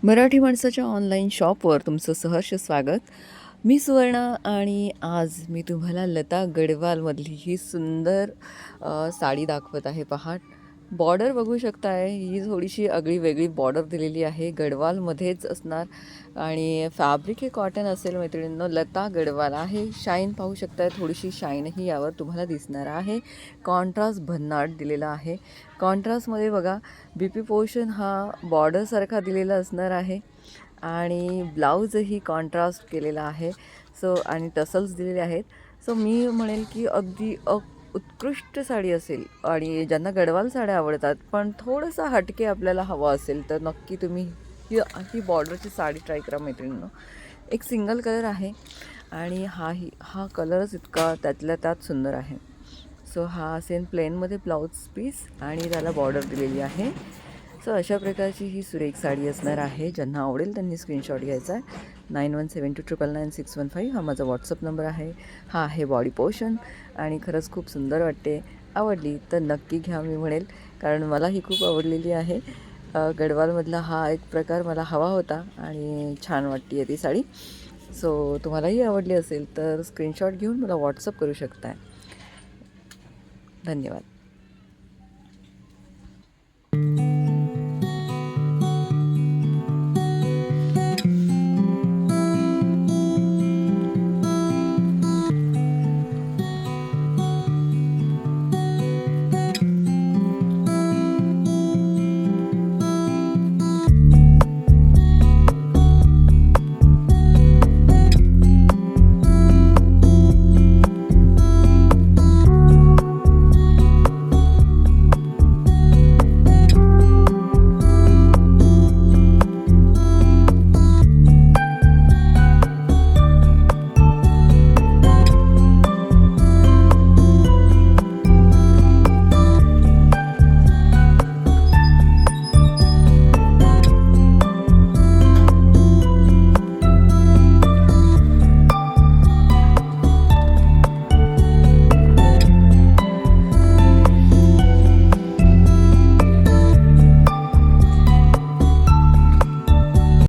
मराठी माणसाच्या ऑनलाईन शॉपवर तुमचं सहर्ष स्वागत. मी सुवर्णा आणि आज मी तुम्हाला लता गडवालमधली ही सुंदर साडी दाखवत आहे. पहा, बॉर्डर बघू शकताय. ही थोडीशी आगळी वेगळी बॉर्डर दिलेली आहे. गडवालमध्येच असणार आणि फॅब्रिक हे कॉटन असेल मैत्रिणींनो. लता गडवाल आहे. शाईन पाहू शकताय, थोडीशी शाईनही यावर तुम्हाला दिसणार आहे. कॉन्ट्रास्ट भन्नाट दिलेला आहे. कॉन्ट्रास्टमध्ये बघा, बीपी पोर्शन हा बॉर्डरसारखा दिलेला असणार आहे आणि ब्लाऊजही कॉन्ट्रास्ट केलेला आहे. आणि टसल्स दिलेले आहेत. मी म्हणेल की अगदी उत्कृष्ट साडी असेल आणि ज्यांना गडवाल साड्या आवडतात पण थोडंसं हटके आपल्याला हवं असेल तर नक्की तुम्ही ही ही बॉर्डरची साडी ट्राय करा मैत्रिणींनो. एक सिंगल कलर आहे आणि हा कलरच इतका त्यातल्या त्यात सुंदर आहे. हा असेल प्लेनमध्ये ब्लाऊज पीस आणि त्याला बॉर्डर दिलेली आहे. अशा प्रकारची ही सुरेख साडी असणार आहे. ज्यांना आवडेल त्यांनी स्क्रीनशॉट घ्यायचा आहे. 9172999615 हा माझा व्हॉट्सअप नंबर आहे. हा आहे बॉडी पोर्शन आणि खरंच खूप सुंदर वाटते. आवडली तर नक्की घ्या मी म्हणेल, कारण मला ही खूप आवडलेली आहे. गडवालमधला हा एक प्रकार मला हवा होता आणि छान वाटते आहे ती साडी. तुम्हालाही आवडली असेल तर स्क्रीनशॉट घेऊन मला व्हॉट्सअप करू शकताय. धन्यवाद.